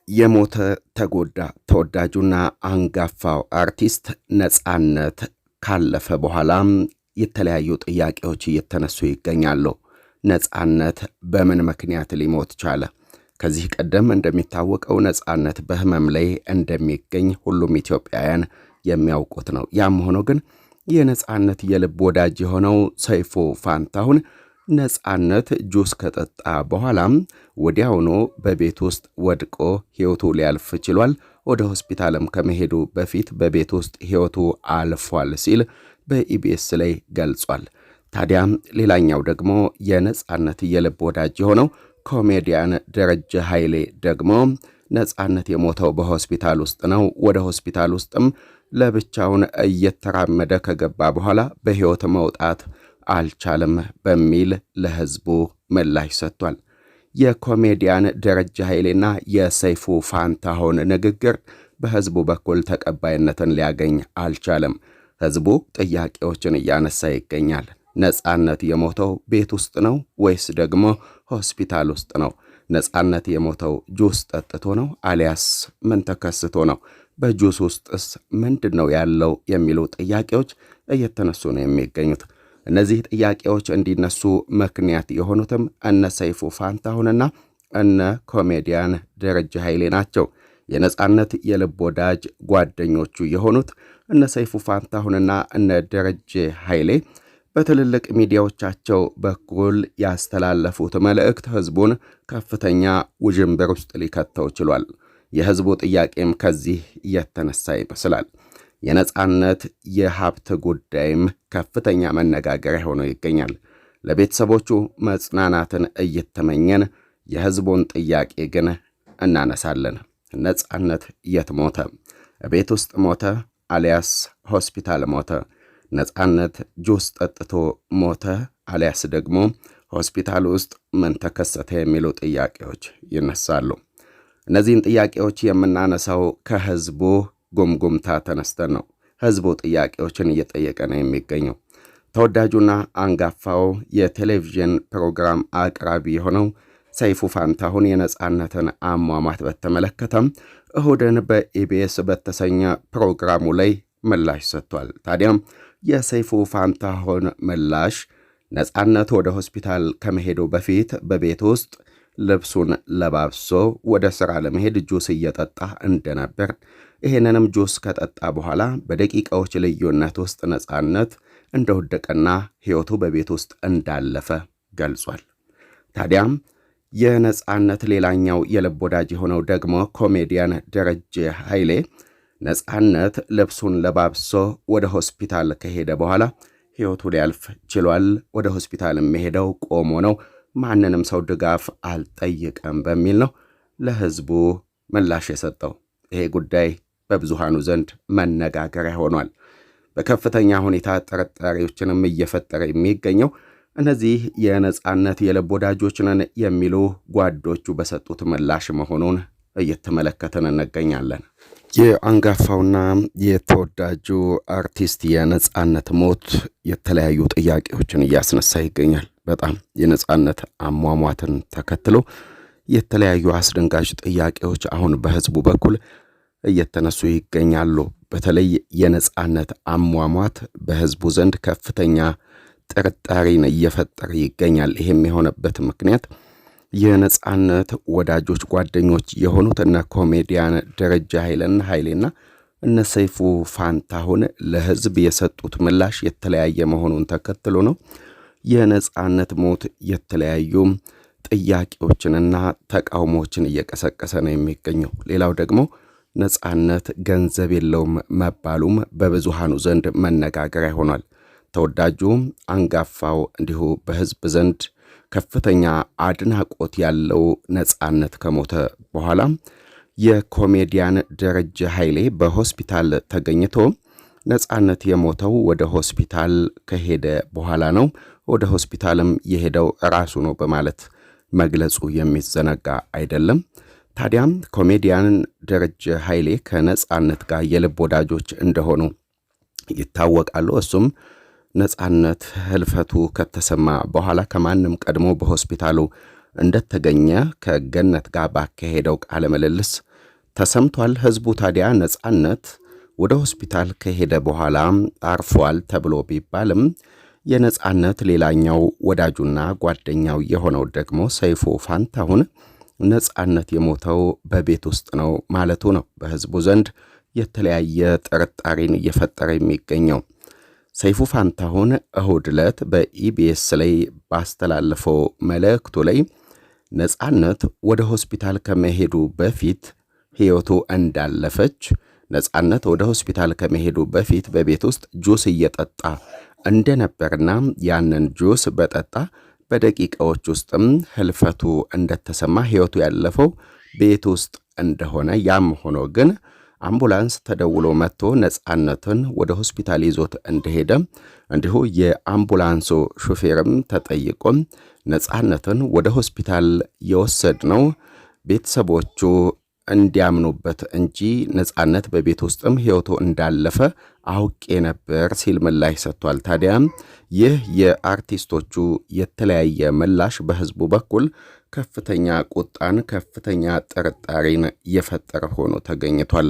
የሞተ ተጎዳ ተወዳጁና አንጋፋው አርቲስት ነጻነት ካለፈ በኋላም የተለያዩ ጥያቄዎች እየተነሱ ይገኛሉ። ነጻነት በምን ምክንያት ሊሞት ቻለ? ከዚህ ቀደም እንደሚታወቀው ነጻነት በህመም ላይ እንደሚገኝ ሁሉም ኢትዮጵያውያን የሚያውቁት ነው። ያም ሆኖ ግን የነጻነት የልብ ወዳጅ የሆነው ሰይፉ ፋንታሁን ነጻነት ጁስ ከጠጣ በኋላም ወዲያውኑ በቤት ውስጥ ወድቆ ሕይወቱ ሊያልፍ ችሏል። ወደ ሆስፒታልም ከመሄዱ በፊት በቤት ውስጥ ሕይወቱ አልፏል ሲል በኢቢኤስ ላይ ገልጿል። ታዲያም ሌላኛው ደግሞ የነጻነት የልብ ወዳጅ የሆነው ኮሜዲያን ደረጀ ኃይሌ ደግሞ ነጻነት የሞተው በሆስፒታል ውስጥ ነው። ወደ ሆስፒታል ውስጥም ለብቻውን እየተራመደ ከገባ በኋላ በሕይወት መውጣት አልቻለም በሚል ለህዝቡ ምላሽ ሰጥቷል። የኮሜዲያን ደረጀ ኃይሌና የሰይፉ ፋንታሁን ንግግር በህዝቡ በኩል ተቀባይነትን ሊያገኝ አልቻለም። ህዝቡ ጥያቄዎችን እያነሳ ይገኛል። ነጻነት የሞተው ቤት ውስጥ ነው ወይስ ደግሞ ሆስፒታል ውስጥ ነው? ነጻነት የሞተው ጁስ ጠጥቶ ነው አሊያስ ምን ተከስቶ ነው? በጁስ ውስጥስ ምንድነው ያለው የሚሉ ጥያቄዎች እየተነሱ ነው የሚገኙት። እነዚህ ጥያቄዎች እንዲነሱ ምክንያት የሆኑትም እነ ሰይፉ ፋንታሁንና እነ ኮሜዲያን ደረጀ ኃይሌ ናቸው። የነጻነት የልብ ወዳጅ ጓደኞቹ የሆኑት እነ ሰይፉ ፋንታሁንና እነ ደረጀ ኃይሌ በትልልቅ ሚዲያዎቻቸው በኩል ያስተላለፉት መልእክት ህዝቡን ከፍተኛ ውዥንብር ውስጥ ሊከተው ችሏል። የህዝቡ ጥያቄም ከዚህ የተነሳ ይመስላል። የነጻነት የሀብት ጉዳይም ከፍተኛ መነጋገሪያ ሆኖ ይገኛል። ለቤተሰቦቹ መጽናናትን እየተመኘን የህዝቡን ጥያቄ ግን እናነሳለን። ነጻነት የት ሞተ? ቤት ውስጥ ሞተ አሊያስ ሆስፒታል ሞተ? ነጻነት ጁስ ጠጥቶ ሞተ አሊያስ ደግሞ ሆስፒታል ውስጥ ምን ተከሰተ የሚሉ ጥያቄዎች ይነሳሉ። እነዚህን ጥያቄዎች የምናነሳው ከህዝቡ ጉምጉምታ ተነስተን ነው። ህዝቡ ጥያቄዎችን እየጠየቀ ነው የሚገኘው። ተወዳጁና አንጋፋው የቴሌቪዥን ፕሮግራም አቅራቢ የሆነው ሰይፉ ፋንታሁን የነጻነትን አሟሟት በተመለከተም እሁድን በኢቢኤስ በተሰኘ ፕሮግራሙ ላይ ምላሽ ሰጥቷል። ታዲያም የሰይፉ ፋንታሁን ምላሽ ነጻነት ወደ ሆስፒታል ከመሄዱ በፊት በቤት ውስጥ ልብሱን ለባብሶ ወደ ሥራ ለመሄድ ጁስ እየጠጣ እንደነበር፣ ይህንንም ጁስ ከጠጣ በኋላ በደቂቃዎች ልዩነት ውስጥ ነጻነት እንደወደቀና ሕይወቱ በቤት ውስጥ እንዳለፈ ገልጿል። ታዲያም የነጻነት ሌላኛው የልብ ወዳጅ የሆነው ደግሞ ኮሜዲያን ደረጀ ኃይሌ ነጻነት ልብሱን ለባብሶ ወደ ሆስፒታል ከሄደ በኋላ ሕይወቱ ሊያልፍ ችሏል። ወደ ሆስፒታል የሚሄደው ቆሞ ነው፣ ማንንም ሰው ድጋፍ አልጠየቀም በሚል ነው ለህዝቡ ምላሽ የሰጠው። ይሄ ጉዳይ በብዙሃኑ ዘንድ መነጋገሪያ ሆኗል። በከፍተኛ ሁኔታ ጥርጣሬዎችንም እየፈጠረ የሚገኘው እነዚህ የነጻነት የልብ ወዳጆች ነን የሚሉ ጓዶቹ በሰጡት ምላሽ መሆኑን እየተመለከተን እንገኛለን። የአንጋፋውና የተወዳጁ አርቲስት የነጻነት ሞት የተለያዩ ጥያቄዎችን እያስነሳ ይገኛል። በጣም የነጻነት አሟሟትን ተከትሎ የተለያዩ አስደንጋጭ ጥያቄዎች አሁን በህዝቡ በኩል እየተነሱ ይገኛሉ። በተለይ የነጻነት አሟሟት በህዝቡ ዘንድ ከፍተኛ ጥርጣሬን እየፈጠረ ይገኛል። ይህም የሆነበት ምክንያት የነጻነት ወዳጆች ጓደኞች የሆኑት እነ ኮሜዲያን ደረጀ ኃይሌና እነ ሰይፉ ፋንታሁን ለህዝብ የሰጡት ምላሽ የተለያየ መሆኑን ተከትሎ ነው። የነጻነት ሞት የተለያዩ ጥያቄዎችንና ተቃውሞዎችን እየቀሰቀሰ ነው የሚገኘው። ሌላው ደግሞ ነጻነት ገንዘብ የለውም መባሉም በብዙሃኑ ዘንድ መነጋገሪያ ሆኗል። ተወዳጁ አንጋፋው እንዲሁ በህዝብ ዘንድ ከፍተኛ አድናቆት ያለው ነጻነት ከሞተ በኋላ የኮሜዲያን ደረጀ ኃይሌ በሆስፒታል ተገኝቶ ነጻነት የሞተው ወደ ሆስፒታል ከሄደ በኋላ ነው፣ ወደ ሆስፒታልም የሄደው ራሱ ነው በማለት መግለጹ የሚዘነጋ አይደለም። ታዲያም ኮሜዲያን ደረጀ ኃይሌ ከነጻነት ጋር የልብ ወዳጆች እንደሆኑ ይታወቃሉ። እሱም ነጻነት ህልፈቱ ከተሰማ በኋላ ከማንም ቀድሞ በሆስፒታሉ እንደተገኘ ከገነት ጋር ባካሄደው ቃለ ምልልስ ተሰምቷል። ህዝቡ ታዲያ ነጻነት ወደ ሆስፒታል ከሄደ በኋላ አርፏል ተብሎ ቢባልም የነጻነት ሌላኛው ወዳጁና ጓደኛው የሆነው ደግሞ ሰይፉ ፋንታሁን ነጻነት የሞተው በቤት ውስጥ ነው ማለቱ ነው በህዝቡ ዘንድ የተለያየ ጥርጣሬን እየፈጠረ የሚገኘው። ሰይፉ ፋንታሁን እሁድ ዕለት በኢቢኤስ ላይ ባስተላለፈው መልእክቱ ላይ ነጻነት ወደ ሆስፒታል ከመሄዱ በፊት ሕይወቱ እንዳለፈች፣ ነጻነት ወደ ሆስፒታል ከመሄዱ በፊት በቤት ውስጥ ጁስ እየጠጣ እንደነበርና ያንን ጁስ በጠጣ በደቂቃዎች ውስጥም ህልፈቱ እንደተሰማ ሕይወቱ ያለፈው ቤት ውስጥ እንደሆነ፣ ያም ሆኖ ግን አምቡላንስ ተደውሎ መጥቶ ነጻነትን ወደ ሆስፒታል ይዞት እንደሄደ እንዲሁ የአምቡላንሱ ሹፌርም ተጠይቆ ነጻነትን ወደ ሆስፒታል የወሰድነው ቤተሰቦቹ እንዲያምኑበት እንጂ ነጻነት በቤት ውስጥም ሕይወቱ እንዳለፈ አውቄ ነበር ሲል ምላሽ ሰጥቷል። ታዲያ ይህ የአርቲስቶቹ የተለያየ ምላሽ በህዝቡ በኩል ከፍተኛ ቁጣን፣ ከፍተኛ ጥርጣሬን እየፈጠረ ሆኖ ተገኝቷል።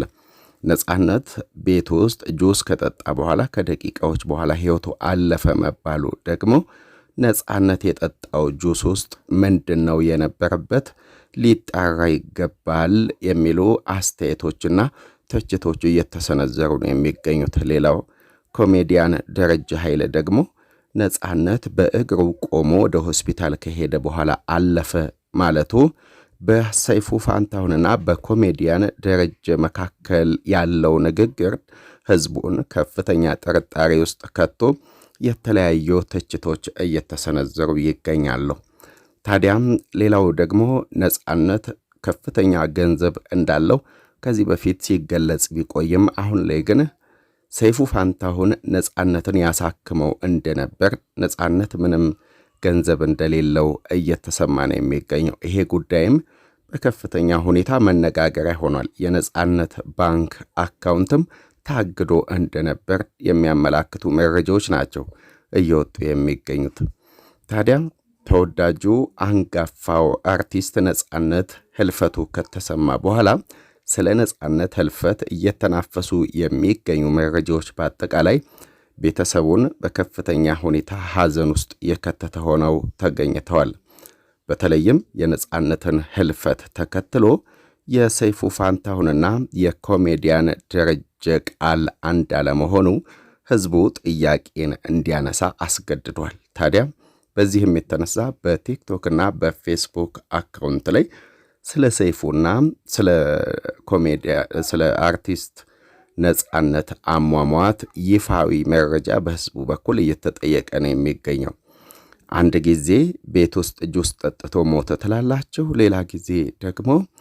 ነጻነት ቤት ውስጥ ጁስ ከጠጣ በኋላ ከደቂቃዎች በኋላ ሕይወቱ አለፈ መባሉ ደግሞ ነጻነት የጠጣው ጁስ ውስጥ ምንድን ነው የነበረበት ሊጣራ ይገባል የሚሉ አስተያየቶችና ትችቶች እየተሰነዘሩ ነው የሚገኙት። ሌላው ኮሜዲያን ደረጀ ኃይለ ደግሞ ነጻነት በእግሩ ቆሞ ወደ ሆስፒታል ከሄደ በኋላ አለፈ ማለቱ በሰይፉ ፋንታሁንና በኮሜዲያን ደረጀ መካከል ያለው ንግግር ህዝቡን ከፍተኛ ጥርጣሬ ውስጥ ከቶ የተለያዩ ትችቶች እየተሰነዘሩ ይገኛሉ። ታዲያም ሌላው ደግሞ ነጻነት ከፍተኛ ገንዘብ እንዳለው ከዚህ በፊት ሲገለጽ ቢቆይም አሁን ላይ ግን ሰይፉ ፋንታሁን ነጻነትን ያሳክመው እንደነበር፣ ነጻነት ምንም ገንዘብ እንደሌለው እየተሰማ ነው የሚገኘው። ይሄ ጉዳይም በከፍተኛ ሁኔታ መነጋገሪያ ሆኗል። የነጻነት ባንክ አካውንትም ታግዶ እንደነበር የሚያመላክቱ መረጃዎች ናቸው እየወጡ የሚገኙት። ታዲያ ተወዳጁ አንጋፋው አርቲስት ነጻነት ህልፈቱ ከተሰማ በኋላ ስለ ነጻነት ህልፈት እየተናፈሱ የሚገኙ መረጃዎች በአጠቃላይ ቤተሰቡን በከፍተኛ ሁኔታ ሐዘን ውስጥ የከተተ ሆነው ተገኝተዋል። በተለይም የነጻነትን ህልፈት ተከትሎ የሰይፉ ፋንታሁንና የኮሜዲያን ደረጀ ቃል አንድ አለመሆኑ ህዝቡ ጥያቄን እንዲያነሳ አስገድዷል። ታዲያ በዚህም የተነሳ በቲክቶክና በፌስቡክ አካውንት ላይ ስለ ሰይፉና ስለ አርቲስት ነጻነት አሟሟት ይፋዊ መረጃ በህዝቡ በኩል እየተጠየቀ ነው የሚገኘው። አንድ ጊዜ ቤት ውስጥ ጁስ ጠጥቶ ሞተ ትላላችሁ፣ ሌላ ጊዜ ደግሞ